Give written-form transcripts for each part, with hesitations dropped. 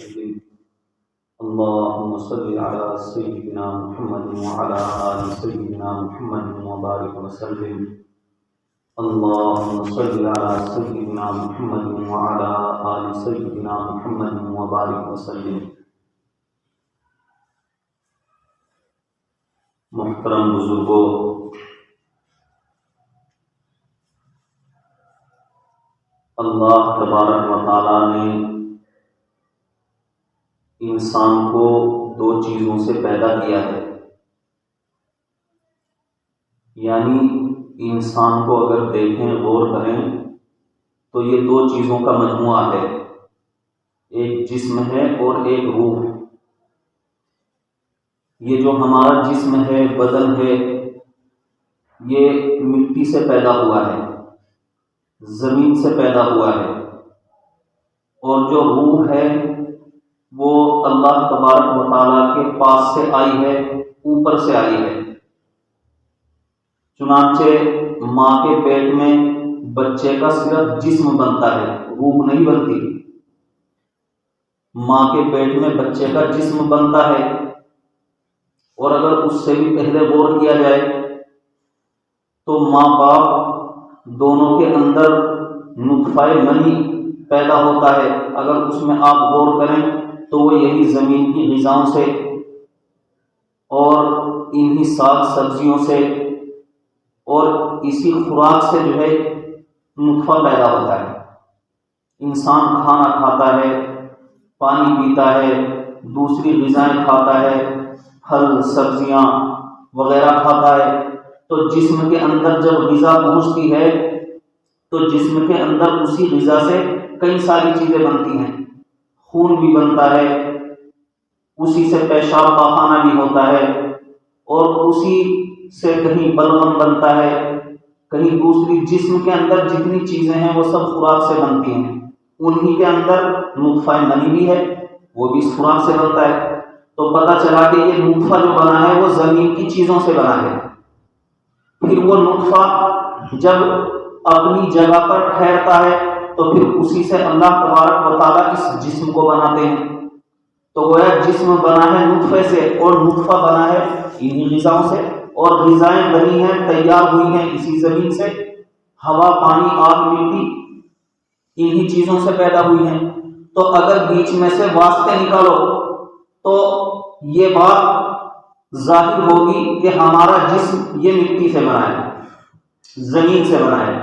وسلم اللهم صل على سيدنا محمد وعلى آل سيدنا محمد وبارك وسلم اللهم صل على سيدنا محمد وعلى آل سيدنا محمد وبارك وسلم۔ محترم بزرگوں، اللہ تبارک و تعالیٰ نے انسان کو دو چیزوں سے پیدا کیا ہے، یعنی انسان کو اگر دیکھیں، غور کریں تو یہ دو چیزوں کا مجموعہ ہے، ایک جسم ہے اور ایک روح۔ یہ جو ہمارا جسم ہے، بدن ہے، یہ مٹی سے پیدا ہوا ہے، زمین سے پیدا ہوا ہے، اور جو روح ہے وہ اللہ تبارک و تعالیٰ کے پاس سے آئی ہے، اوپر سے آئی ہے۔ چنانچہ ماں کے پیٹ میں بچے کا صرف جسم بنتا ہے، روح نہیں بنتی۔ ماں کے پیٹ میں بچے کا جسم بنتا ہے، اور اگر اس سے بھی پہلے غور کیا جائے تو ماں باپ دونوں کے اندر نطفہ منی پیدا ہوتا ہے۔ اگر اس میں آپ غور کریں تو وہ یہی زمین کی غذاؤں سے اور انہی ساگ سبزیوں سے اور اسی خوراک سے جو ہے نطفہ پیدا ہوتا ہے۔ انسان کھانا کھاتا ہے، پانی پیتا ہے، دوسری غذائیں کھاتا ہے، پھل سبزیاں وغیرہ کھاتا ہے، تو جسم کے اندر جب غذا پہنچتی ہے تو جسم کے اندر اسی غذا سے کئی ساری چیزیں بنتی ہیں۔ خون بھی بنتا ہے، اسی سے پیشاب پاخانہ بھی ہوتا ہے، اور اسی سے کہیں بلغم بنتا ہے، کہیں دوسری جسم کے اندر جتنی چیزیں ہیں وہ سب خوراک سے بنتی ہیں۔ انہی کے اندر نطفہ منی بھی ہے، وہ بھی اس خوراک سے بنتا ہے۔ تو پتہ چلا کہ یہ نطفہ جو بنا ہے وہ زمین کی چیزوں سے بنا ہے۔ پھر وہ نطفہ جب اپنی جگہ پر ٹھہرتا ہے تو پھر اسی سے اللہ تبارک و تعالیٰ اس جسم کو بناتے ہیں۔ تو گویا جسم بنا ہے نطفے سے، اور نطفہ بنا ہے انہی غذاؤں سے، اور غذائیں بنی ہیں، تیار ہوئی ہیں اسی زمین سے۔ ہوا، پانی، آگ، مٹی انہی چیزوں سے پیدا ہوئی ہیں۔ تو اگر بیچ میں سے واسطے نکالو تو یہ بات ظاہر ہوگی کہ ہمارا جسم یہ مٹی سے بنا ہے، زمین سے بنا ہے۔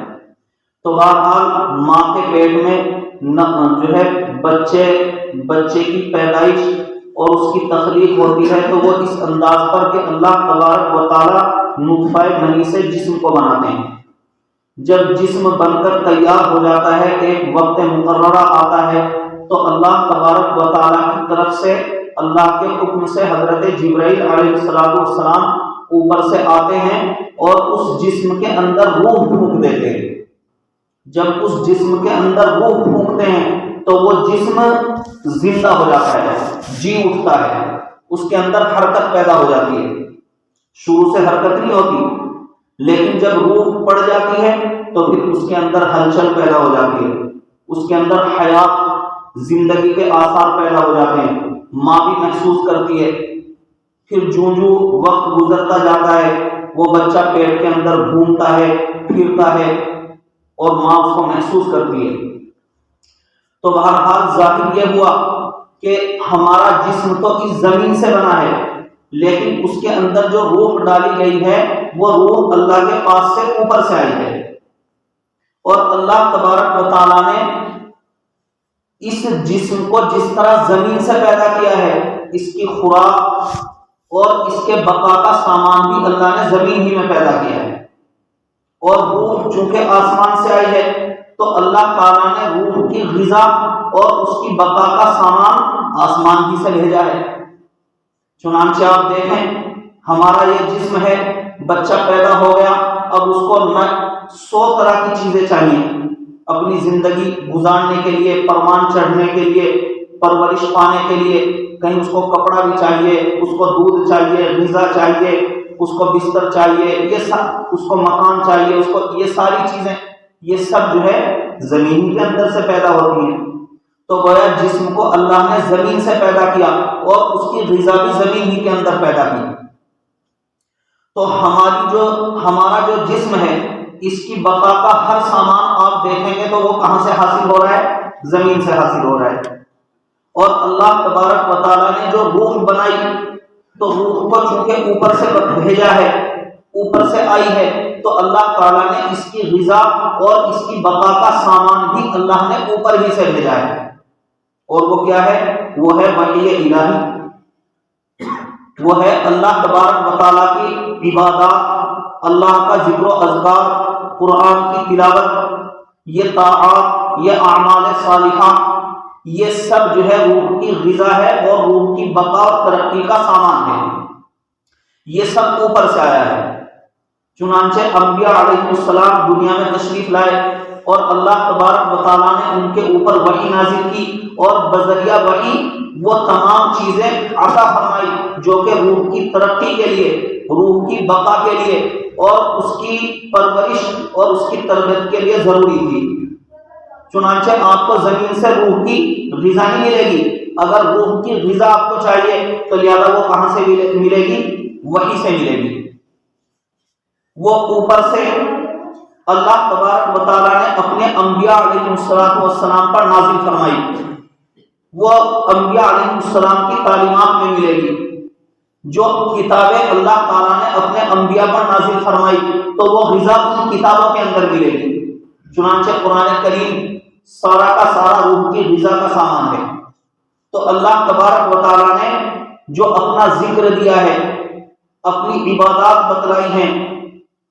تو بہرحال ماں کے پیٹ میں جو ہے بچے کی پیدائش اور اس کی تخلیق ہوتی ہے، تو وہ اس انداز پر کہ اللہ تبارک و تعالیٰ نطفہ منی سے جسم کو بناتے ہیں۔ جب جسم بن کر تیار ہو جاتا ہے، ایک وقت مقررہ آتا ہے، تو اللہ تبارک و تعالیٰ کی طرف سے اللہ کے حکم سے حضرت جبرائیل علیہ السلام اوپر سے آتے ہیں اور اس جسم کے اندر روح پھونک دیتے ہیں۔ جب اس جسم کے اندر روح پھونکتے ہیں تو وہ جسم زندہ ہو جاتا ہے، جی اٹھتا ہے، اس کے اندر حرکت پیدا ہو جاتی ہے۔ شروع سے حرکت نہیں ہوتی، لیکن جب روح پڑ جاتی ہے تو پھر اس کے اندر ہلچل پیدا ہو جاتی ہے، اس کے اندر حیات، زندگی کے آثار پیدا ہو جاتے ہیں۔ ماں بھی محسوس کرتی ہے۔ پھر جوں جوں وقت گزرتا جاتا ہے وہ بچہ پیٹ کے اندر گھومتا ہے، پھرتا ہے، اور ماں اس کو محسوس کرتی ہے۔ تو بہرحال ظاہر یہ ہوا کہ ہمارا جسم تو اس زمین سے بنا ہے، لیکن اس کے اندر جو روح ڈالی گئی ہے وہ روح اللہ کے پاس سے اوپر سے آئی ہے، اور اللہ تبارک و تعالیٰ نے اس جسم کو جس طرح زمین سے پیدا کیا ہے، اس کی خوراک اور اس کے بقا کا سامان بھی اللہ نے زمین ہی میں پیدا کیا ہے۔ اور روح چونکہ آسمان سے آئی ہے تو اللہ تعالیٰ نے روح کی غذا اور اس کی بقا کا سامان آسمان ہی سے بھیجا ہے۔ چنانچہ آپ دیکھیں، ہمارا یہ جسم ہے، بچہ پیدا ہو گیا، اب اس کو 100 طرح کی چیزیں چاہیے اپنی زندگی گزارنے کے لیے، پروان چڑھنے کے لیے، پرورش پانے کے لیے۔ کہیں اس کو کپڑا بھی چاہیے، اس کو دودھ چاہیے، غذا چاہیے، اس کو بستر چاہیے، یہ سب، اس کو مکان چاہیے، اس کو یہ ساری چیزیں، یہ سب جو ہے زمین کے اندر سے پیدا ہوتی ہیں۔ تو گویا جسم کو اللہ نے زمین سے پیدا کیا اور اس کی غذا بھی زمین ہی کے اندر پیدا کی۔ تو ہمارا جو جسم ہے، اس کی بقا کا ہر سامان آپ دیکھیں گے تو وہ کہاں سے حاصل ہو رہا ہے؟ زمین سے حاصل ہو رہا ہے۔ اور اللہ تبارک و تعالیٰ نے جو روح بنائی، تو روح کو چونکہ اوپر سے بھیجا ہے، اوپر سے آئی ہے، تو اللہ تعالیٰ نے اس کی غذا اور اس کی بقا کا سامان بھی اللہ نے اوپر ہی سے بھیجا ہے۔ اور وہ کیا ہے؟ وہ ہے وحی الہی، وہ ہے اللہ تبارک و تعالیٰ کی عبادات، اللہ کا ذکر و اذکار، قرآن کی تلاوت، یہ طاعات، یہ اعمال صالحہ، یہ سب جو ہے روح کی غذا ہے اور روح کی بقا اور ترقی کا سامان ہے۔ یہ سب اوپر سے آیا ہے۔ چنانچہ انبیاء علیہ السلام دنیا میں تشریف لائے اور اللہ تبارک و تعالیٰ نے ان کے اوپر وحی نازل کی اور بذریعہ وحی وہ تمام چیزیں عطا فرمائی جو کہ روح کی ترقی کے لیے، روح کی بقا کے لیے اور اس کی پرورش اور اس کی تربیت کے لیے ضروری تھی۔ چنانچہ آپ کو زمین سے روح کی غذا نہیں ملے گی، اگر روح کی غذا آپ کو چاہیے تو لہٰذا وہ کہاں سے ملے گی؟ وحی سے ملے گی۔ وہ اوپر سے اللہ تبارک و تعالیٰ نے اپنے انبیاء علیہ السلام پر نازل فرمائی، وہ انبیاء علیہ السلام کی تعلیمات میں ملے گی۔ جو کتابیں اللہ تعالیٰ نے اپنے انبیاء پر نازل فرمائی تو وہ غذا ان کتابوں کے اندر ملے گی۔ چنانچہ قرآن کریم سارا کا سارا روح کی غذا کا سامان ہے۔ تو اللہ تبارک و تعالیٰ نے جو اپنا ذکر دیا ہے، اپنی عبادات بتلائی ہیں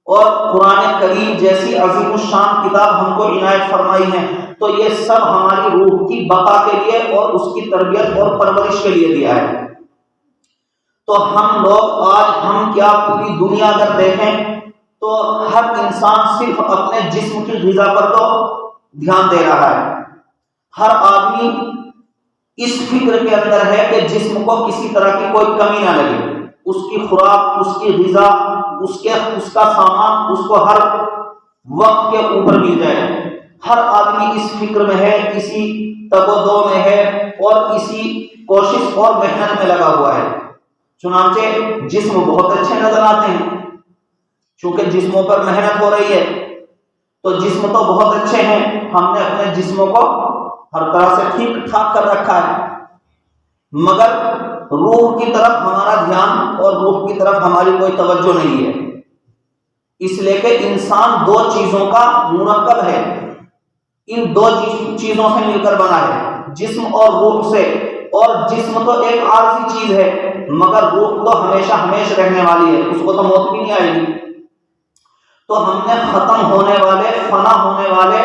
اور قرآن کریم جیسی عظیم الشان کتاب ہم کو عنایت فرمائی ہے، تو یہ سب ہماری روح کی بقا کے لیے اور اس کی تربیت اور پرورش کے لیے دیا ہے۔ تو ہم لوگ آج ہم کیا پوری دنیا اگر دیکھیں تو ہر انسان صرف اپنے جسم کی غذا پر تو دھیان دے رہا ہے۔ ہر آدمی اس فکر کے اندر ہے کہ جسم کو کسی طرح کی کوئی کمی نہ لگے، اس کی خوراک، اس کی غذا، اس کا سامان اس کو ہر وقت کے اوپر مل جائے۔ ہر آدمی اس فکر میں ہے، اسی تگ و دو میں ہے اور اسی کوشش اور محنت میں لگا ہوا ہے۔ چنانچہ جسم بہت اچھے نظر آتے ہیں، چونکہ جسموں پر محنت ہو رہی ہے تو جسم تو بہت اچھے ہیں، ہم نے اپنے جسموں کو ہر طرح سے ٹھیک ٹھاک کر رکھا ہے، مگر روح کی طرف ہمارا دھیان اور روح کی طرف ہماری کوئی توجہ نہیں ہے۔ اس لیے کہ انسان دو چیزوں کا مرکب ہے، ان دو چیزوں سے مل کر بنا ہے، جسم اور روح سے۔ اور جسم تو ایک عارضی چیز ہے مگر روح تو ہمیشہ ہمیشہ رہنے والی ہے، اس کو تو موت بھی نہیں آئے گی۔ تو ہم نے ختم ہونے والے، فنا ہونے والے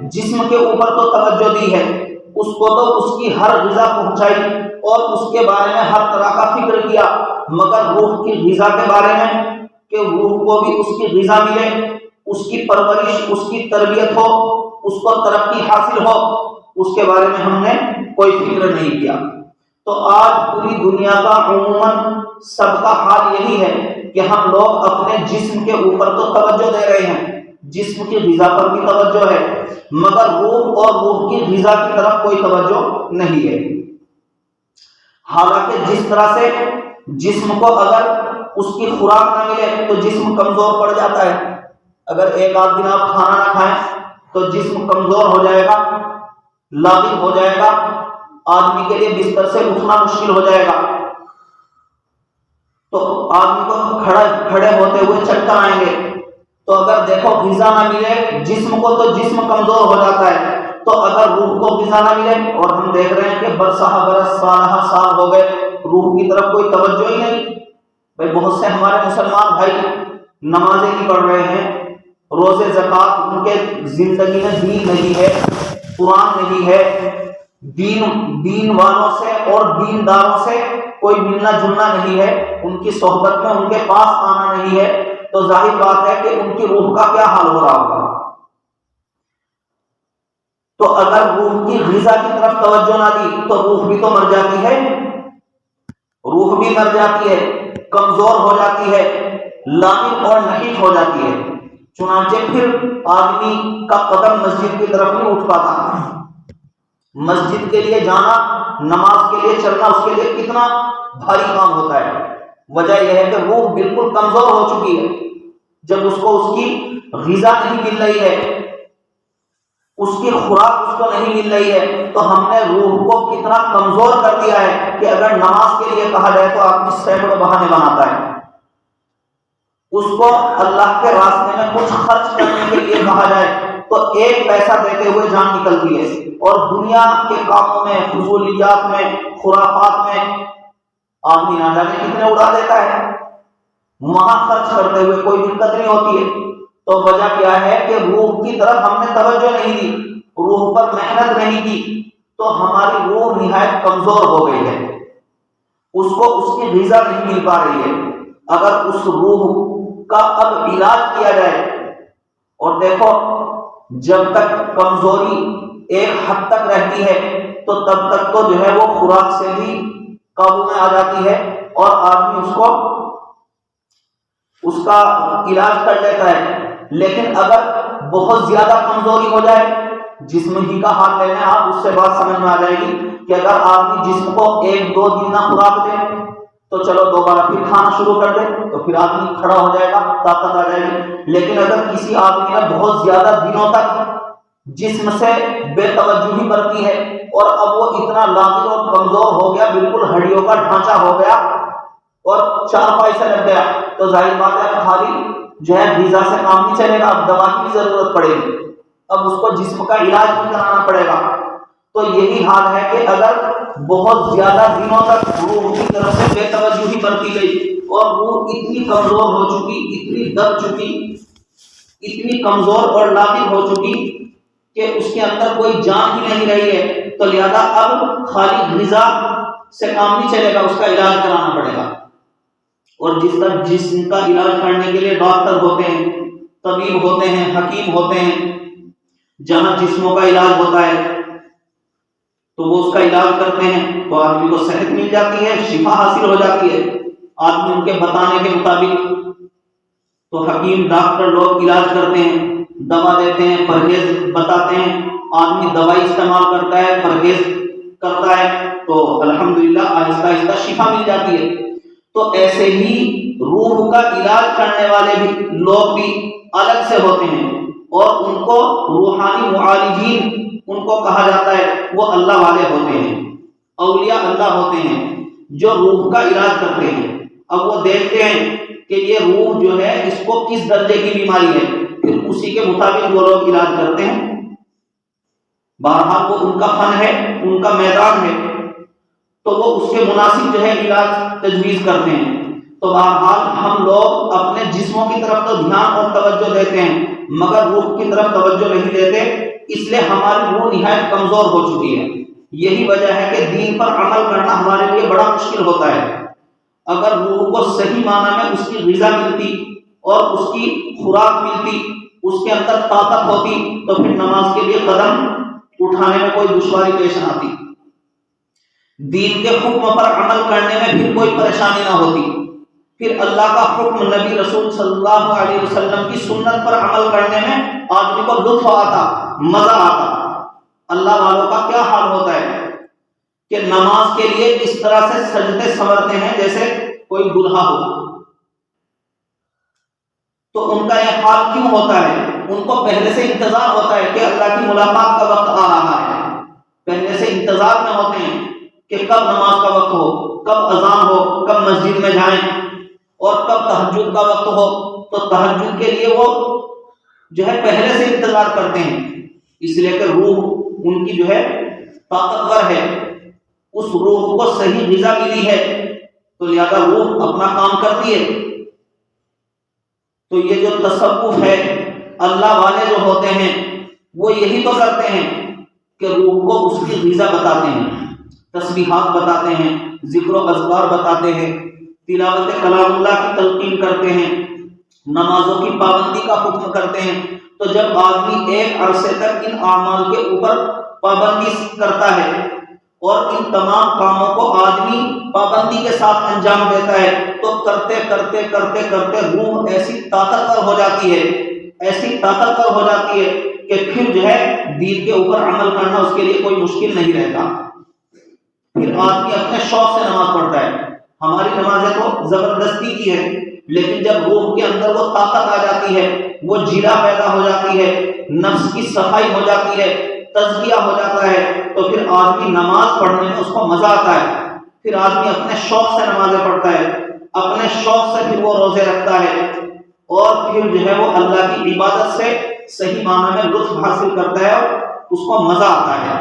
جسم کے اوپر تو توجہ دی ہے، اس کو تو اس کی ہر غذا پہنچائی اور اس کے بارے میں ہر طرح کا فکر کیا، مگر روح کی غذا کے بارے میں کہ روح کو بھی اس کی غذا ملے، اس کی پرورش، اس کی تربیت ہو، اس کو ترقی حاصل ہو، اس کے بارے میں ہم نے کوئی فکر نہیں کیا۔ تو آج پوری دنیا کا عموماً سب کا حال یہی ہے کہ ہم لوگ اپنے جسم کے اوپر تو توجہ دے رہے ہیں، جسم کی غذا پر بھی توجہ ہے، مگر روح اور روح کی غذا کی طرف کوئی توجہ نہیں ہے۔ حالانکہ جس طرح سے جسم کو اگر اس کی خوراک نہ ملے تو جسم کمزور پڑ جاتا ہے، اگر ایک آدھ دن آپ کھانا نہ کھائیں تو جسم کمزور ہو جائے گا، لاغر ہو جائے گا، آدمی کے لیے بستر سے اٹھنا مشکل ہو جائے گا، تو آدمی کو کھڑے ہوتے ہوئے چکر آئیں گے۔ تو اگر دیکھو غذا نہ ملے جسم کو تو جسم کمزور ہو جاتا ہے، تو اگر روح کو غذا نہ ملے، اور ہم دیکھ رہے ہیں کہ برسہ برس سالہ سال ہو گئے روح کی طرف کوئی توجہ ہی نہیں۔ بھائی بہت سے ہمارے مسلمان بھائی نمازیں نہیں پڑھ رہے ہیں، روزے زکوٰۃ ان کے زندگی میں دین نہیں ہے، قرآن نہیں ہے، دین والوں سے اور دینداروں سے کوئی ملنا جلنا نہیں ہے، ان کی صحبت میں ان کے پاس آنا نہیں ہے، تو ظاہر بات ہے کہ ان کی روح کا کیا حال ہو رہا ہوگا۔ تو اگر روح کی غذا کی طرف توجہ نہ دی تو روح بھی تو مر جاتی ہے، روح بھی مر جاتی ہے، کمزور ہو جاتی ہے، لاغر اور نحیف ہو جاتی ہے، چنانچہ پھر آدمی کا قدم مسجد کی طرف نہیں اٹھ پاتا۔ مسجد کے لیے جانا، نماز کے لیے چلنا اس کے لیے کتنا بھاری کام ہوتا ہے۔ وجہ یہ ہے کہ روح بالکل کمزور ہو چکی ہے۔ جب اس کو اس کی غذا نہیں مل رہی ہے، اس کی خوراک اس کو نہیں مل رہی ہے، تو ہم نے روح کو کتنا کمزور کر دیا ہے کہ اگر نماز کے لیے کہا جائے تو آدمی سینکڑوں بہانے بناتا ہے۔ اس کو اللہ کے راستے میں کچھ خرچ کرنے کے لیے کہا جائے تو ایک پیسہ دیتے ہوئے جان نکلتی ہے، اور دنیا کے کاموں میں، فضولیات میں، خرافات میں آدمی نہ جانے کتنے اڑا دیتا ہے۔ وہاں خرچ کرتے ہوئے کوئی دقت نہیں ہوتی ہے۔ تو وجہ کیا ہے کہ روح کی طرف ہم نے توجہ نہیں دی، روح پر محنت نہیں کی، تو ہماری روح نہایت کمزور ہو گئی ہے، اس کو اس کی غذا نہیں مل پا رہی ہے۔ اگر اس روح کا اب علاج کیا جائے، اور دیکھو جب تک کمزوری ایک حد تک رہتی ہے تو تب تک تو جو ہے وہ خوراک سے بھی قابو میں آ جاتی ہے اور آدمی اس کا علاج کر لیتا ہے۔ لیکن اگر بہت زیادہ کمزوری ہو جائے، جسم ہی کا حال لے لیں آپ، اس سے بات سمجھ میں آ جائے گی کہ اگر آدمی جسم کو 1-2 دن نہ خوراک دے تو چلو دوبارہ پھر کھانا شروع کر دے تو پھر آدمی کھڑا ہو جائے گا، طاقت آ جائے گی۔ لیکن اگر کسی آدمی نے بہت زیادہ دنوں تک جسم سے بے توجہی برتی ہے اور اب وہ اتنا لاغر اور کمزور ہو گیا، بالکل ہڈیوں کا ڈھانچہ ہو گیا اور چارپائی سے لگ گیا، تو ظاہر بات ہے خالی جو ہے غذا سے کام نہیں چلے گا، اب دوا کی ضرورت پڑے گی، اب اس کو جسم کا علاج بھی کرانا پڑے گا۔ تو یہی حال ہے کہ اگر بہت زیادہ دنوں تک روح کی طرف سے بے توجہی برتی گئی اور روح اتنی کمزور ہو چکی، اتنی دب چکی، اتنی کمزور اور لاغر ہو چکی کہ اس کے اندر کوئی جان ہی نہیں رہی ہے، تو لہذا اب خالی غذا سے کام نہیں چلے گا، اس کا علاج کرانا پڑے گا۔ اور جس طرح جسم کا علاج کرنے کے لیے ڈاکٹر ہوتے ہیں، طبیب ہوتے ہیں، حکیم ہوتے ہیں، جہاں جسموں کا علاج ہوتا ہے تو وہ اس کا علاج کرتے ہیں تو آدمی کو صحت مل جاتی ہے، شفا حاصل ہو جاتی ہے آدمی ان کے بتانے کے مطابق۔ تو حکیم ڈاکٹر لوگ علاج کرتے ہیں، دوا دیتے ہیں، پرہیز بتاتے ہیں، آدمی دوائی استعمال کرتا ہے، پرہیز کرتا ہے تو الحمدللہ آہستہ آہستہ شفا مل جاتی ہے۔ تو ایسے ہی روح کا علاج کرنے والے بھی لوگ بھی الگ سے ہوتے ہیں، اور ان کو روحانی معالجین ان کو کہا جاتا ہے، وہ اللہ والے ہوتے ہیں، اولیاء اللہ ہوتے ہیں جو روح کا علاج کرتے ہیں۔ اب وہ دیکھتے ہیں کہ یہ روح جو ہے اس کو کس درجے کی بیماری ہے، پھر اسی کے مطابق وہ لوگ علاج کرتے ہیں۔ بہرحال وہ ان کا فن ہے، ان کا میدان ہے، تو وہ اس کے مناسب جو ہے علاج تجویز کرتے ہیں۔ تو بہرحال ہم لوگ اپنے جسموں کی طرف تو دھیان اور توجہ دیتے ہیں مگر روح کی طرف توجہ نہیں دیتے، اس لیے ہماری روح نہایت کمزور ہو چکی ہے۔ یہی وجہ ہے کہ دین پر عمل کرنا ہمارے لیے بڑا مشکل ہوتا ہے۔ اگر روح کو صحیح معنی میں اس کی غذا ملتی اور اس کی خوراک ملتی، اس کے اندر طاقت ہوتی، تو پھر نماز کے لیے قدم اٹھانے میں کوئی دشواری پیش نہ آتی، دین کے حکم پر عمل کرنے میں پھر کوئی پریشانی نہ ہوتی، پھر اللہ کا حکم، نبی رسول صلی اللہ علیہ وسلم کی سنت پر عمل کرنے میں آدمی کو لطف آتا، مزہ آتا۔ اللہ والوں کا کیا حال ہوتا ہے کہ نماز کے لیے اس طرح سے سجدے سنورتے ہیں جیسے کوئی دلہا ہو۔ تو ان کا یہ حال کیوں ہوتا ہے؟ ان کو پہلے سے انتظار ہوتا ہے کہ اللہ کی ملاقات کا وقت آ رہا ہے، پہلے سے انتظار میں ہوتے ہیں کہ کب نماز کا وقت ہو، کب اذان ہو، کب مسجد میں جائیں، اور کب تہجد کا وقت ہو تو تہجد کے لیے وہ جو ہے پہلے سے انتظار کرتے ہیں، اس لیے کہ روح ان کی جو ہے طاقتور ہے، اس روح کو صحیح غذا ملی ہے تو لہذا روح اپنا کام کرتی ہے۔ تو یہ جو تصوف ہے، اللہ والے جو ہوتے ہیں وہ یہی تو کرتے ہیں کہ روح کو اس کی غذا بتاتے ہیں، تسبیحات بتاتے ہیں، ذکر و اذکار بتاتے ہیں، تلاوت کلام اللہ کی تلقین کرتے ہیں، نمازوں کی پابندی کا حکم کرتے ہیں۔ تو جب آدمی ایک عرصے تک ان اعمال کے اوپر پابندی کرتا ہے اور ان تمام کاموں کو آدمی پابندی کے ساتھ انجام دیتا ہے تو کرتے کرتے کرتے کرتے روح ایسی طاقتور ہو جاتی ہے، ایسی طاقتور ہو جاتی ہے کہ پھر جو ہے دین کے اوپر عمل کرنا اس کے لیے کوئی مشکل نہیں رہتا. پھر آدمی اپنے شوق سے نماز پڑھتا ہے. ہماری نمازیں تو زبردستی کی ہے، لیکن جب روح کے اندر وہ طاقت آ جاتی ہے، وہ جلا پیدا ہو جاتی ہے، نفس کی صفائی ہو جاتی ہے، تزکیہ ہو جاتا ہے، تو پھر آدمی نماز پڑھنے میں اس کو مزہ آتا ہے. پھر آدمی اپنے شوق سے نمازیں پڑھتا ہے، اپنے شوق سے پھر وہ روزے رکھتا ہے، اور پھر جو ہے وہ اللہ کی عبادت سے صحیح معنی میں لطف حاصل کرتا ہے اور اس کو مزہ آتا ہے.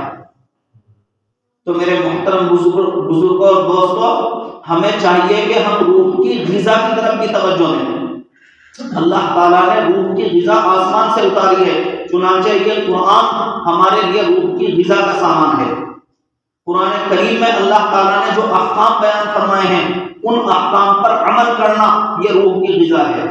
تو میرے محترم بزرگوں اور دوستوں، ہمیں چاہیے کہ ہم روح کی غذا کی طرف بھی توجہ دیں. اللہ تعالیٰ نے روح کی غذا آسمان سے اتاری ہے، چنانچہ یہ قرآن ہمارے لیے روح کی غذا کا سامان ہے. قرآن کریم میں اللہ تعالیٰ نے جو احکام بیان فرمائے ہیں، ان احکام پر عمل کرنا یہ روح کی غذا ہے.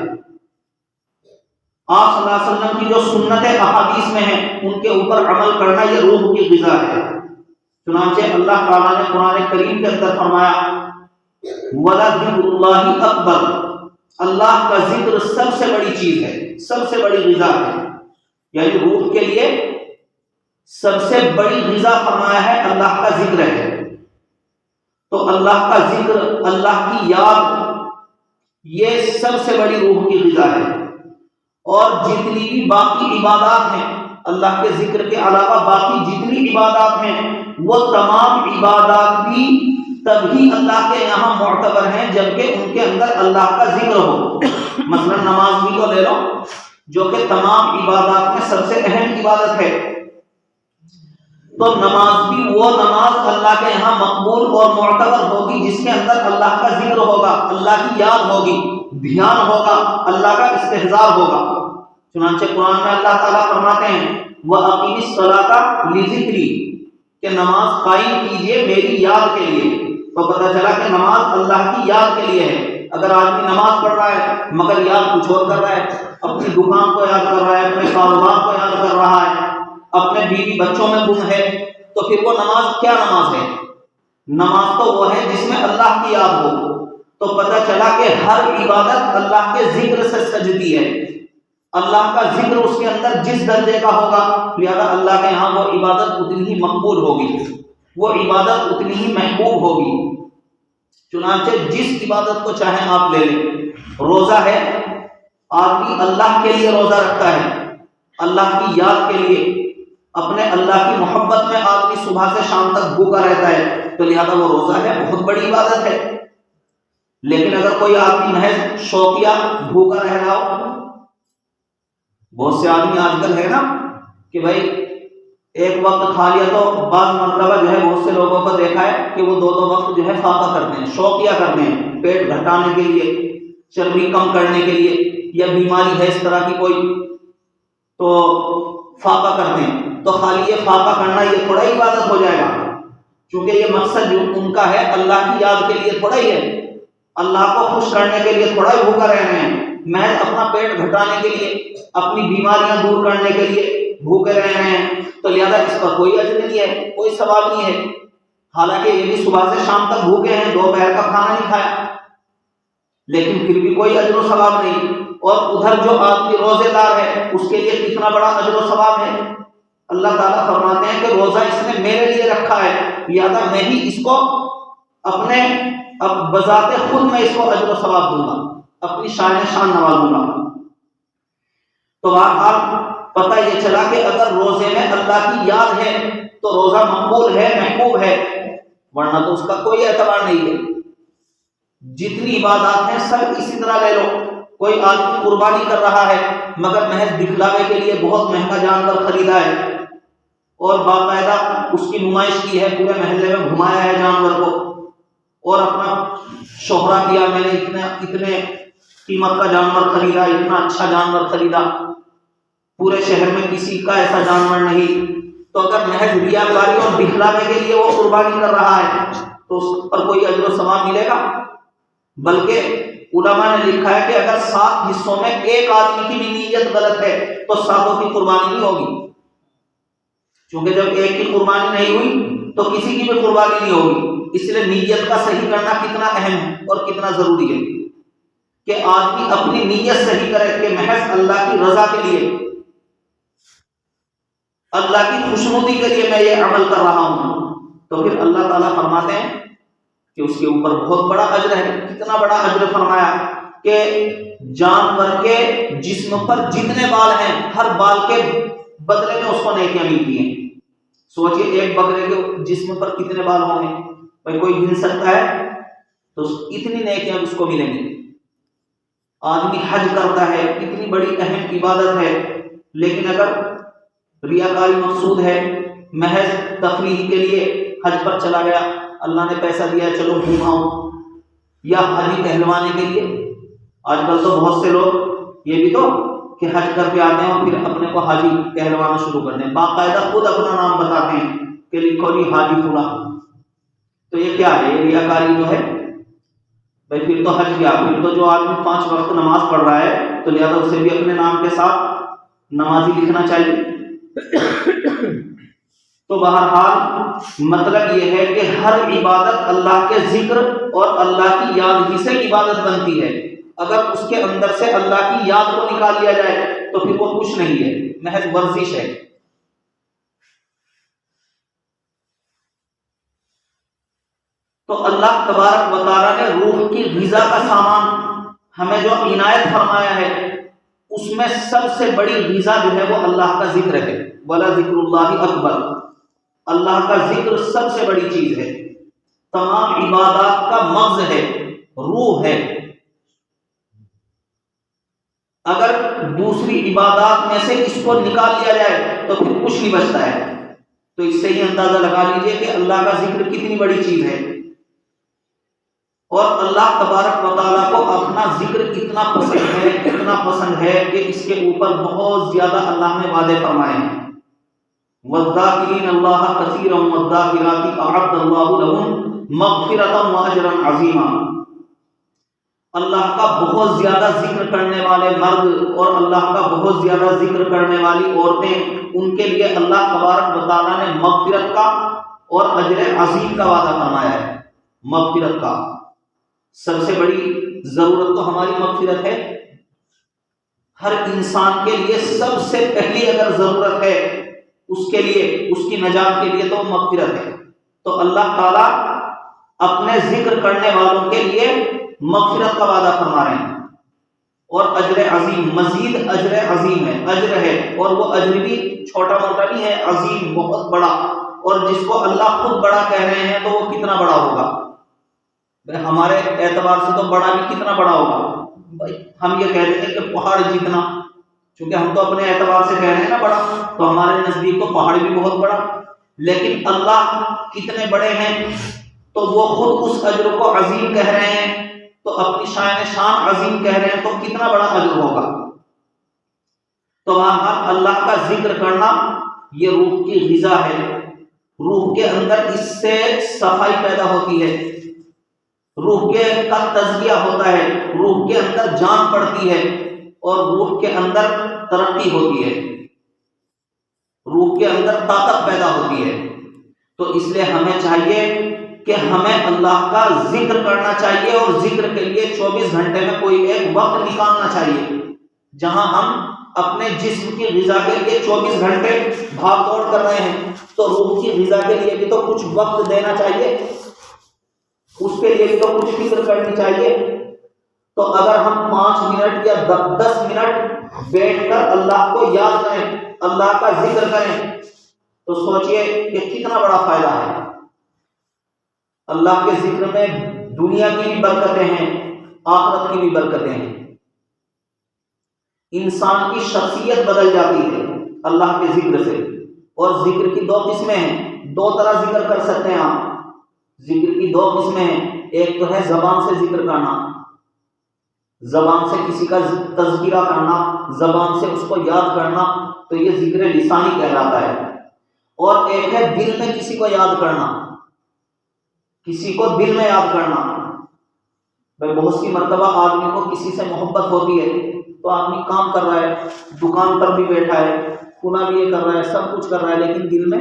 آپ صلی اللہ علیہ وسلم کی جو سنتیں احادیث میں ہیں، ان کے اوپر عمل کرنا یہ روح کی غذا ہے. چنانچہ اللہ تعالیٰ نے قرآن کریم کے اندر فرمایا وَلَذِكْرُ اللَّهِ أَكْبَرُ، اللہ کا ذکر سب سے بڑی چیز ہے، سب سے بڑی غذا ہے. یعنی روح کے لیے سب سے بڑی غذا فرمایا ہے اللہ کا ذکر ہے. تو اللہ کا ذکر، اللہ کی یاد، یہ سب سے بڑی روح کی غذا ہے. اور جتنی بھی باقی عبادات ہیں، اللہ کے ذکر کے علاوہ باقی جتنی عبادات ہیں، وہ تمام عبادات بھی تبھی اللہ کے یہاں معتبر ہیں جبکہ ان کے اندر اللہ کا ذکر ہو. مثلا نماز بھی کو لے لو، جو کہ تمام عبادات میں سب سے اہم عبادت ہے. تو نماز بھی وہ نماز اللہ کے یہاں مقبول اور معتبر ہوگی جس کے اندر اللہ کا ذکر ہوگا، اللہ کی یاد ہوگی، دھیان ہوگا، اللہ کا استحضار ہوگا. چنانچہ قرآن میں اللہ تعالیٰ فرماتے ہیں وَأَقِمِ الصَّلَاةَ لِذِكْرِي، کہ نماز قائم کیجئے میری یاد کے لیے. تو پتہ چلا کہ نماز اللہ کی یاد کے لیے ہے. اگر آدمی نماز پڑھ رہا ہے مگر یاد کچھ اور کر رہا ہے، اپنی دکان کو یاد کر رہا ہے، اپنے کاروبار کو یاد کر رہا ہے، اپنے بیوی بچوں میں گم ہے، تو پھر وہ نماز کیا نماز ہے؟ نماز تو وہ ہے جس میں اللہ کی یاد ہو. تو پتہ چلا کہ ہر عبادت اللہ کے ذکر سے سجدی ہے. اللہ کا ذکر اس کے اندر جس درجے کا ہوگا، لہذا اللہ کے یہاں وہ عبادت اتنی ہی مقبول ہوگی، وہ عبادت اتنی ہی محبوب ہوگی. چنانچہ جس عبادت کو چاہیں آپ لے لیں. روزہ ہے، آدمی اللہ کے لیے روزہ رکھتا ہے، اللہ کی یاد کے لیے، اپنے اللہ کی محبت میں آدمی صبح سے شام تک بھوکا رہتا ہے، تو لہذا وہ روزہ ہے، بہت بڑی عبادت ہے. لیکن اگر کوئی آدمی محض شوقیہ بھوکا رہ رہا ہو، بہت سے آدمی آج کل ہے نا کہ بھائی ایک وقت کھا لیا، تو بعض مرتبہ جو ہے بہت سے لوگوں کو دیکھا ہے کہ وہ دو وقت جو ہے فاقہ کرتے ہیں، شوقیہ کرتے ہیں، پیٹ گھٹانے کے لیے، چربی کم کرنے کے لیے، یا بیماری ہے اس طرح کی کوئی تو فاقہ کرتے ہیں. تو خالی یہ فاقہ کرنا یہ تھوڑا ہی عبادت ہو جائے گا، چونکہ یہ مقصد جو ان کا ہے اللہ کی یاد کے لیے تھوڑا ہی ہے، اللہ کو خوش کرنے کے لیے تھوڑا ہی بھوکا رہنا ہے. محض اپنا پیٹ گھٹانے کے لیے، اپنی بیماریاں دور کرنے کے لیے بھوکے رہے ہیں، تو لہذا اس پر کوئی اجر نہیں ہے، کوئی ثواب نہیں ہے. حالانکہ یہ بھی صبح سے شام تک بھوکے ہیں، دوپہر کا کھانا نہیں کھایا، لیکن پھر بھی کوئی اجر و ثواب نہیں. اور ادھر جو آدمی روزے دار ہے اس کے لیے کتنا بڑا اجر و ثواب ہے. اللہ تعالیٰ فرماتے ہیں کہ روزہ اس نے میرے لیے رکھا ہے، لہذا میں ہی اس کو اپنے بذات خود میں اس کو اجر و ثواب دوں گا، اپنی شان نوازوں گا. تو بہرحال پتہ یہ چلا کہ اگر روزے میں اللہ کی یاد ہے تو روزہ مقبول ہے، محبوب ہے، ورنہ تو اس کا کوئی اعتبار نہیں ہے. جتنی عبادات ہیں سب اسی طرح لے لو. کوئی آدمی قربانی کر رہا ہے مگر محض دکھلاوے کے لیے بہت مہنگا جانور خریدا ہے اور باقاعدہ اس کی نمائش کی ہے، پورے محلے میں گھمایا ہے جانور کو اور اپنا شہرہ کیا، میں نے اتنے قیمت کا جانور خریدا، اتنا اچھا جانور خریدا، پورے شہر میں کسی کا ایسا جانور نہیں. تو اگر محض ریاکاری اور دکھلاوے کے لیے وہ قربانی کر رہا ہے تو اس پر کوئی اجر و ثواب ملے گا؟ بلکہ علماء نے لکھا ہے کہ اگر 7 حصوں میں ایک آدمی کی بھی نیت غلط ہے تو 7 کی قربانی نہیں ہوگی، کیونکہ جب ایک کی قربانی نہیں ہوئی تو کسی کی بھی قربانی نہیں ہوگی. اس لیے نیت کا صحیح کرنا کتنا اہم ہے اور کتنا ضروری ہے. کہ آدمی اپنی نیت صحیح کرے کہ محض اللہ کی رضا کے لیے، اللہ کی خوشنودی کے لیے میں یہ عمل کر رہا ہوں، تو پھر اللہ تعالیٰ فرماتے ہیں کہ اس کے اوپر بہت بڑا اجر ہے۔ کتنا بڑا اجر فرمایا کہ جانور کے جسم پر جتنے بال ہیں ہر بال کے بدلے میں اس کو نیکیاں ملتی ہیں۔ سوچئے ایک بکرے کے جسم پر کتنے بال ہوں گے، بھائی کوئی گن سکتا ہے؟ تو اتنی نیکیاں اس کو ملیں گی۔ آدمی حج کرتا ہے، کتنی بڑی اہم عبادت ہے، لیکن اگر ریاکاری مقصود ہے، محض تفریح کے لیے حج پر چلا گیا، اللہ نے پیسہ دیا چلو گھوم آؤں، یا حاجی کہلوانے کے لیے، آج کل تو بہت سے لوگ یہ بھی تو کہ حج کر کے آتے ہیں اور پھر اپنے کو حاجی کہلوانا شروع کر دیں، باقاعدہ خود اپنا نام بتاتے ہیں کہ لکھو جی حاجی فلاں۔ تو یہ کیا ہے؟ یہ ریاکاری جو ہے بھائی، پھر تو حج کیا، پھر تو جو آدمی 5 وقت نماز پڑھ رہا ہے تو لہذا اسے بھی اپنے نام کے ساتھ نمازی لکھنا چاہیے۔ تو بہرحال مطلب یہ ہے کہ ہر عبادت اللہ کے ذکر اور اللہ کی یاد ہی سے عبادت بنتی ہے۔ اگر اس کے اندر سے اللہ کی یاد کو نکال لیا جائے تو پھر وہ کچھ نہیں ہے، محض ورزش ہے۔ تو اللہ تبارک و تعالیٰ نے روح کی غذا کا سامان ہمیں جو عنایت فرمایا ہے، اس میں سب سے بڑی غذا جو ہے وہ اللہ کا ذکر ہے۔ وَلَا ذِكْرُ اللَّهِ أَكْبَرُ، اللہ کا ذکر سب سے بڑی چیز ہے، تمام عبادات کا مغز ہے، روح ہے۔ اگر دوسری عبادات میں سے اس کو نکال لیا جائے تو پھر کچھ نہیں بچتا ہے۔ تو اس سے ہی اندازہ لگا لیجئے کہ اللہ کا ذکر کتنی بڑی چیز ہے، اور اللہ تبارک و تعالیٰ کو اپنا ذکر اتنا پسند ہے کہ اس کے اوپر بہت زیادہ اللہ نے وعدے فرمائے ہیں۔ وَالذَّاكِرِينَ اللَّهَ كَثِيرًا وَالذَّاكِرَاتِ أَعَدَّ اللَّهُ لَهُمْ مَغْفِرَةً وَأَجْرًا عَظِيمًا۔ اللہ کا بہت زیادہ ذکر کرنے والے مرد اور اللہ کا بہت زیادہ ذکر کرنے والی عورتیں، ان کے لیے اللہ تبارک و تعالیٰ نے مغفرت کا اور اجر عظیم کا وعدہ فرمایا ہے۔ مغفرت کا، سب سے بڑی ضرورت تو ہماری مغفرت ہے۔ ہر انسان کے لیے سب سے پہلی اگر ضرورت ہے اس کے لیے، اس کی نجات کے لیے، تو مغفرت ہے۔ تو اللہ تعالیٰ اپنے ذکر کرنے والوں کے لیے مغفرت کا وعدہ فرما رہے ہیں، اور اجر عظیم، مزید اجر عظیم ہے، اجر ہے، اور وہ اجر بھی چھوٹا موٹا نہیں ہے، عظیم، بہت بڑا۔ اور جس کو اللہ خود بڑا کہہ رہے ہیں تو وہ کتنا بڑا ہوگا؟ ہمارے اعتبار سے تو بڑا بھی کتنا بڑا ہوگا بھائی، ہم یہ کہہ دیتے ہیں کہ پہاڑ جتنا، چونکہ ہم تو اپنے اعتبار سے کہہ رہے ہیں نا بڑا، تو ہمارے نزدیک تو پہاڑ بھی بہت بڑا، لیکن اللہ کتنے بڑے ہیں تو وہ خود اس اجر کو عظیم کہہ رہے ہیں، تو اپنی شان عظیم کہہ رہے ہیں، تو کتنا بڑا اجر ہوگا۔ تو وہاں اللہ کا ذکر کرنا یہ روح کی غذا ہے، روح کے اندر اس سے صفائی پیدا ہوتی ہے، روح کے کا تزکیہ ہوتا ہے، روح کے اندر جان پڑتی ہے، اور روح کے اندر ترقی ہوتی ہے، روح کے اندر طاقت پیدا ہوتی ہے۔ تو اس لیے ہمیں چاہیے کہ ہمیں اللہ کا ذکر کرنا چاہیے، اور ذکر کے لیے 24 گھنٹے میں کوئی ایک وقت نکالنا چاہیے، جہاں ہم اپنے جسم کی غذا کے لیے 24 گھنٹے بھاگ دوڑ کر رہے ہیں، تو روح کی غذا کے لیے بھی تو کچھ وقت دینا چاہیے، اس کے لیے بھی تو کچھ فکر کرنی چاہیے۔ تو اگر ہم 5 منٹ یا 10 منٹ بیٹھ کر اللہ کو یاد کریں، اللہ کا ذکر کریں، تو سوچئے کہ کتنا بڑا فائدہ ہے۔ اللہ کے ذکر میں دنیا کی بھی برکتیں ہیں، آخرت کی بھی برکتیں ہیں۔ انسان کی شخصیت بدل جاتی ہے اللہ کے ذکر سے، اور ذکر کی 2 قسمیں ہیں، 2 طرح ذکر کر سکتے ہیں آپ۔ ذکر کی 2 قسمیں ہیں، ایک تو ہے زبان سے ذکر کرنا، زبان سے کسی کا تذکرہ کرنا، زبان سے اس کو یاد کرنا، تو یہ ذکر لسانی کہلاتا ہے۔ اور ایک ہے دل میں کسی کو یاد کرنا، کسی کو دل میں یاد کرنا۔ بھائی بہت سی مرتبہ آدمی کو کسی سے محبت ہوتی ہے، تو آدمی کام کر رہا ہے، دکان پر بھی بیٹھا ہے، کھانا بھی یہ کر رہا ہے، سب کچھ کر رہا ہے، لیکن دل میں،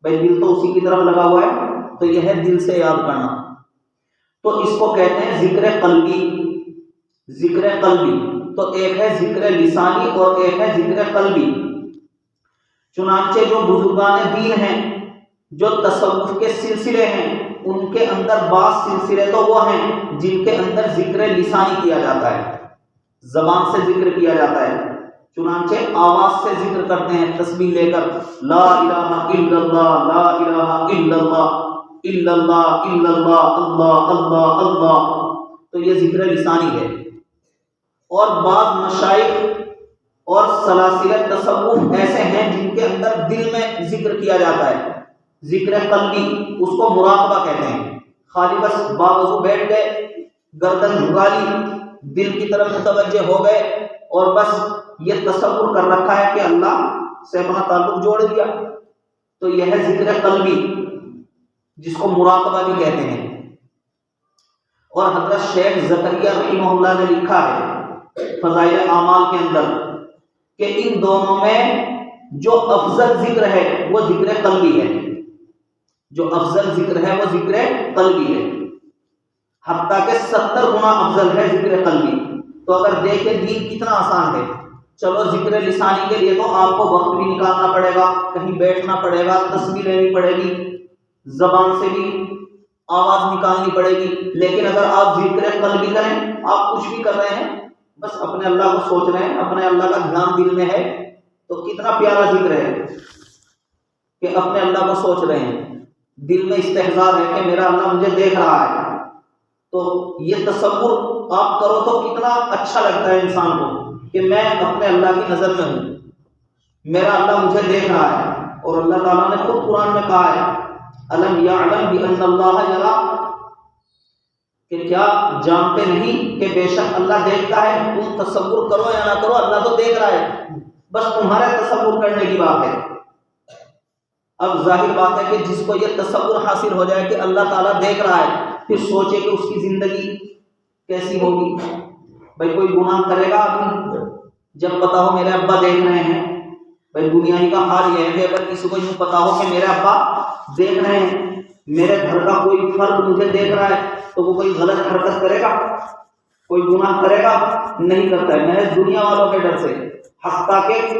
بھائی دل تو اسی کی طرف لگا ہوا ہے، تو یہ ہے دل سے یاد کرنا۔ تو اس کو کہتے ہیں ذکر قلبی۔ ذکر قلبی، تو ایک ہے ذکر لسانی اور ایک ہے ذکر قلبی۔ چنانچہ جو بزرگان دین ہیں، جو تصوف کے سلسلے ہیں، ان کے اندر بعض سلسلے تو وہ ہیں جن کے اندر ذکر لسانی کیا جاتا ہے، زبان سے ذکر کیا جاتا ہے، چنانچہ آواز سے ذکر کرتے ہیں تسبیح لے کر، لا الہ الا اللہ، لا الہ الا اللہ، الا اللہ الا اللہ، اللہ اللہ اللہ، تو یہ ذکر لسانی ہے۔ اور بعض مشائخ اور سلاسل تصوف ایسے ہیں جن کے اندر دل میں ذکر کیا جاتا ہے، ذکر قلبی، اس کو مراقبہ کہتے ہیں۔ خالی بس باوضو بیٹھ گئے، گردن جھکا لی، دل کی طرف متوجہ ہو گئے اور بس یہ تصور کر رکھا ہے کہ اللہ سے اپنا تعلق جوڑ دیا، تو یہ ہے ذکر قلبی، جس کو مراقبہ بھی کہتے ہیں۔ اور حضرت شیخ زکریا رحمہ اللہ نے لکھا ہے فضائل اعمال کے اندر کہ ان دونوں میں جو افضل ذکر ہے وہ ذکر قلبی ہے، جو افضل ذکر ہے وہ ذکر قلبی ہے، حتیٰ کہ 70 گنا افضل ہے ذکر قلبی۔ تو اگر دیکھیں دین کتنا آسان ہے، چلو ذکر لسانی کے لیے تو آپ کو وقت بھی نکالنا پڑے گا، کہیں بیٹھنا پڑے گا، تسبیح لینی پڑے گی، زبان سے بھی آواز نکالنی پڑے گی، لیکن اگر آپ ذکر قلبی کریں، آپ کچھ بھی کر رہے ہیں، بس اپنے اللہ کو سوچ رہے ہیں، اپنے اللہ کا دھیان دل میں ہے، تو کتنا پیارا ذکر ہے کہ اپنے اللہ کو سوچ رہے ہیں، دل میں استحضار ہے کہ میرا اللہ مجھے دیکھ رہا ہے، تو یہ تصور آپ کرو تو کتنا اچھا لگتا ہے انسان کو کہ میں اپنے اللہ کی نظر میں ہوں، میرا اللہ مجھے دیکھ رہا ہے۔ اور اللہ تعالیٰ نے خود قرآن میں کہا ہے الم یعلم بان اللہ یری، کہ کیا جانتے نہیں کہ بے شک اللہ دیکھتا ہے؟ تم تصور کرو یا نہ کرو، اللہ تو دیکھ رہا ہے، بس تمہارے تصور کرنے کی بات ہے۔ اب ظاہر بات ہے کہ جس کو یہ تصور حاصل ہو جائے کہ اللہ تعالیٰ دیکھ رہا ہے، پھر سوچے کہ اس کی زندگی کیسی ہوگی۔ بھائی کوئی گناہ کرے گا آدمی، جب پتا ہو میرے ابا دیکھ رہے ہیں، بھائی دنیا ہی کا حال یہ ہے کہ اگر کسی کو یوں پتا ہو کہ میرے ابا دیکھ رہے ہیں، میرے گھر کا کوئی فرد مجھے دیکھ رہا ہے، تو وہ کوئی غلط حرکت کرے گا، کوئی گناہ کرے گا؟ نہیں کرتا ہے، محض دنیا والوں کے ڈر سے۔ حتیٰ کہ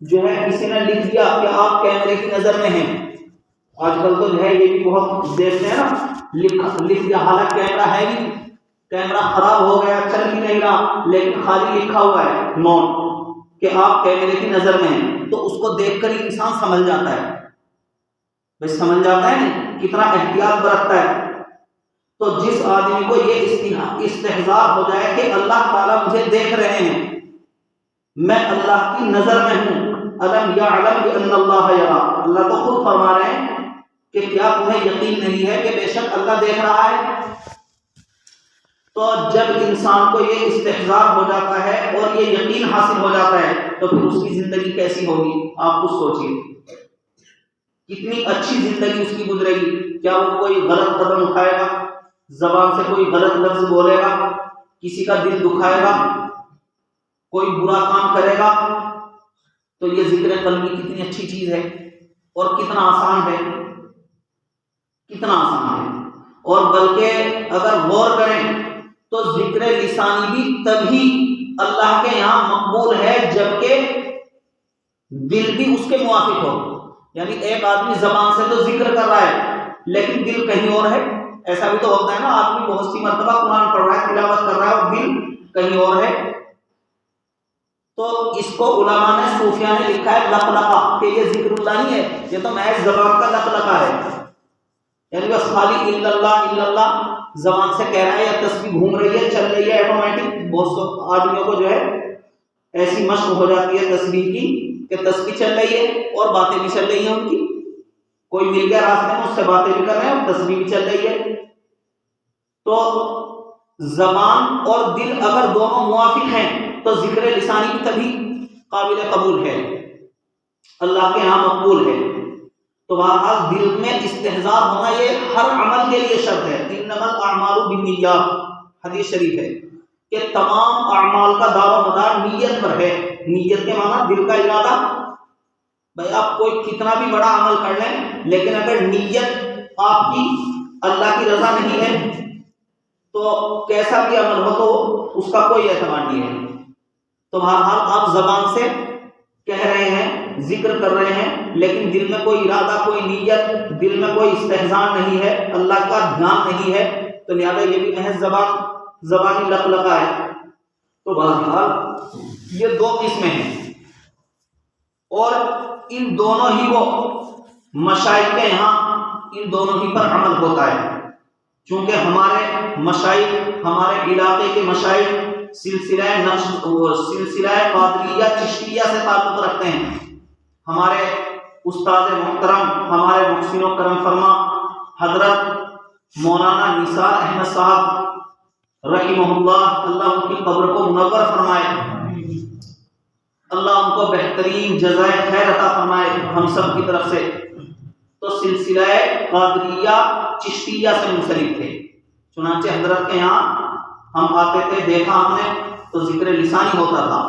جو ہے کسی نے لکھ دیا کہ آپ کیمرے کی نظر میں ہیں، آج کل تو جو ہے یہ بھی بہت دیکھتے ہیں نا، لکھ دیا، حالانکہ کیمرہ ہے بھی، کیمرہ خراب ہو گیا، چل بھی نہیں رہا، لیکن خالی لکھا ہوا ہے نوٹ کہ آپ کیمرے کی نظر میں ہیں، تو اس کو دیکھ کر ہی انسان سمجھ جاتا ہے، بھائی سمجھ جاتا ہے نا کتنا احتیاط برتتا ہے۔ تو جس آدمی کو یہ استحضار ہو جائے کہ اللہ تعالیٰ مجھے دیکھ رہے ہیں، میں اللہ کی نظر میں ہوں، الم یعلم بان اللہ یری، اللہ تو خود فرما رہے ہیں کہ کیا تمہیں یقین نہیں ہے کہ بے شک اللہ دیکھ رہا ہے؟ تو جب انسان کو یہ استحضار ہو جاتا ہے اور یہ یقین حاصل ہو جاتا ہے، تو پھر اس کی زندگی کیسی ہوگی آپ خود سوچیے، کتنی اچھی زندگی اس کی گزرے گی۔ کیا وہ کوئی غلط قدم اٹھائے گا، زبان سے کوئی غلط لفظ بولے گا، کسی کا دل دکھائے گا، کوئی برا کام کرے گا؟ تو یہ ذکر قلبی کتنی اچھی چیز ہے اور کتنا آسان ہے، کتنا آسان ہے۔ اور بلکہ اگر غور کریں تو ذکر لسانی بھی تبھی اللہ کے یہاں مقبول ہے جبکہ دل بھی اس کے موافق ہو۔ یعنی ایک آدمی زبان سے تو ذکر کر رہا ہے لیکن دل کہیں اور ہے، ایسا بھی تو ہوتا ہے نا، آدمی بہت سی مرتبہ قرآن پڑھ رہا ہے، تلاوت کر رہا ہے اور دل کہیں اور ہے۔ تو اس کو علماء نے، صوفیاء نے لکھا ہے لقلقہ، کہ یہ ذکر اللہ نہیں ہے، یہ تو محض زبان کا لقلقہ ہے، یعنی بس خالی الا اللہ زبان سے کہہ رہا ہے، یا تسبیح گھوم رہی ہے، چل رہی ہے آٹومیٹک۔ بہت سے آدمیوں کو جو ہے ایسی مشق ہو جاتی ہے تسبیح کی کہ تسبیح چل رہی ہے اور باتیں بھی چل رہی ہیں ان کی، کوئی مل گیا راستے میں، اس سے باتیں بھی کر رہے ہیں اور تسبیح بھی چل رہی ہے۔ تو زبان اور دل اگر دونوں موافق ہیں تو ذکر لسانی بھی تبھی قابل قبول ہے، اللہ کے یہاں مقبول ہے۔ تو بہرحال دل میں استحضار ہونا یہ ہر عمل کے لیے شرط ہے، انما الاعمال بالنیات، حدیث شریف ہے کہ تمام اعمال کا دار و مدار نیت پر ہے۔ نیت کے معنی دل کا ارادہ، بھائی آپ کوئی کتنا بھی بڑا عمل کر لیں لیکن اگر نیت آپ کی اللہ کی رضا نہیں ہے تو تو کیسا بھی عمل ہو تو اس کا کوئی اعتبار نہیں ہے. تو بہرحال آپ زبان سے کہہ رہے ہیں، ذکر کر رہے ہیں، لیکن دل میں کوئی ارادہ، کوئی نیت، دل میں کوئی استحزان نہیں ہے، اللہ کا دھیان نہیں ہے، تو لہٰذا یہ بھی محض زبانی لقلقہ ہے. تو بہرحال یہ دو قسمیں ہیں، اور ان دونوں ہی کو مشائخ کے یہاں ان دونوں ہی پر عمل ہوتا ہے. چونکہ ہمارے مشائخ، ہمارے علاقے کے مشائخ سلسلہ قادریہ چشتیہ سے تعلق رکھتے ہیں. ہمارے استاد محترم، ہمارے محسن و کرم فرما حضرت مولانا نثار احمد صاحب رحمہ اللہ، اللہ ان کی قبر کو منور فرمائے، اللہ ان کو بہترین جزائے خیر عطا فرمائے ہم سب کی طرف سے. تو سلسلہ قادریہ چشتیہ سے منسلک تھے. چنانچہ حضرت کے یہاں ہم آتے تھے، دیکھا ہم نے تو ذکر لسانی ہوتا تھا،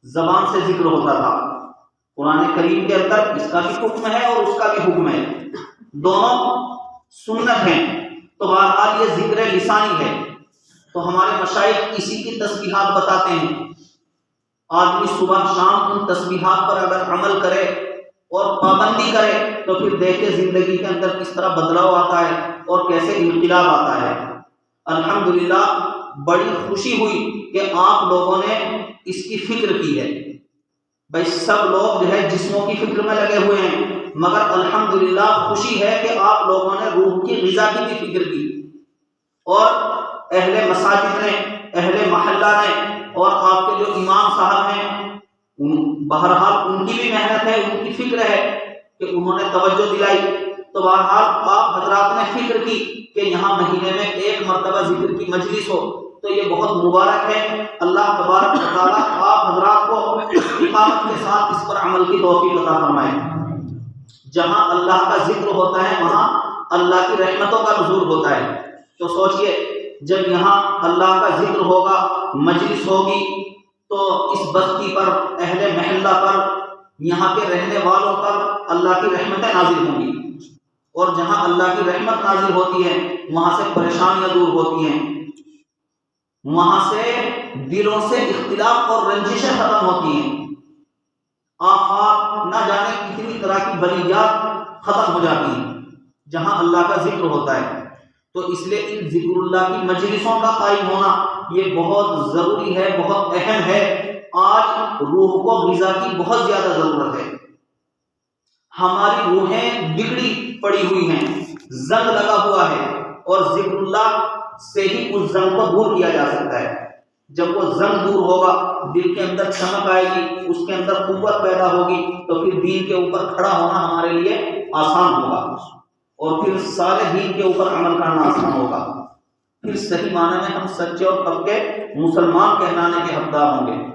زبان سے ذکر ہوتا تھا. قرآن کریم کے اندر اس کا بھی حکم ہے اور اس کا بھی حکم ہے، دونوں سنت ہیں. تو بہرحال یہ ذکر لسانی ہے. تو ہمارے مشائخ اسی کی تسبیحات بتاتے ہیں. آدمی صبح شام ان تسبیحات پر اگر عمل کرے اور پابندی کرے تو پھر دیکھے زندگی کے اندر کس طرح بدلاؤ آتا ہے اور کیسے انقلاب آتا ہے. الحمدللہ بڑی خوشی ہوئی کہ آپ لوگوں نے اس کی فکر کی ہے. بھائی سب لوگ جو ہے جسموں کی فکر میں لگے ہوئے ہیں، مگر الحمدللہ خوشی ہے کہ آپ لوگوں نے روح کی غذا کی بھی فکر کی، اور اہل مساجد نے، اہل محلہ نے، اور آپ کے جو امام صاحب ہیں، بہرحال ان کی بھی محنت ہے، ان کی فکر ہے کہ انہوں نے توجہ دلائی. تو بہرحال آپ حضرات نے فکر کی کہ یہاں مہینے میں ایک مرتبہ ذکر کی مجلس ہو، تو یہ بہت مبارک ہے. اللہ تبارک و تعالیٰ آپ حضرات کو اقامت کے ساتھ اس پر عمل کی توفیق عطا فرمائے. جہاں اللہ کا ذکر ہوتا ہے وہاں اللہ کی رحمتوں کا نزول ہوتا ہے. تو سوچئے جب یہاں اللہ کا ذکر ہوگا، مجلس ہوگی، تو اس بستی پر، اہل محلہ پر، یہاں کے رہنے والوں پر اللہ کی رحمتیں نازل ہوں گی. اور جہاں اللہ کی رحمت نازل ہوتی ہے وہاں سے پریشانیاں دور ہوتی ہیں، وہاں سے دلوں سے اختلاف اور رنجشیں ختم ہوتی ہیں، آفات نہ جانے کتنی طرح کی بلیات ختم ہو جاتی ہیں جہاں اللہ کا ذکر ہوتا ہے. تو اس لیے ان ذکر اللہ کی مجلسوں کا قائم ہونا یہ بہت ضروری ہے، بہت اہم ہے. آج روح کو غذا کی بہت زیادہ ضرورت ہے. ہماری روحیں بگڑی پڑی ہوئی ہیں، زنگ لگا ہوا ہے، اور ذکر اللہ سے ہی اس زنگ کو دور کیا جا سکتا ہے. جب وہ زنگ دور ہوگا، دل کے اندر چمک آئے گی، اس کے اندر قوت پیدا ہوگی، تو پھر دین کے اوپر کھڑا ہونا ہمارے لیے آسان ہوگا، اور پھر سارے دین کے اوپر عمل کرنا آسان ہوگا. پھر صحیح معنی میں ہم سچے اور پکے مسلمان کہلانے کے حقدار ہوں گے.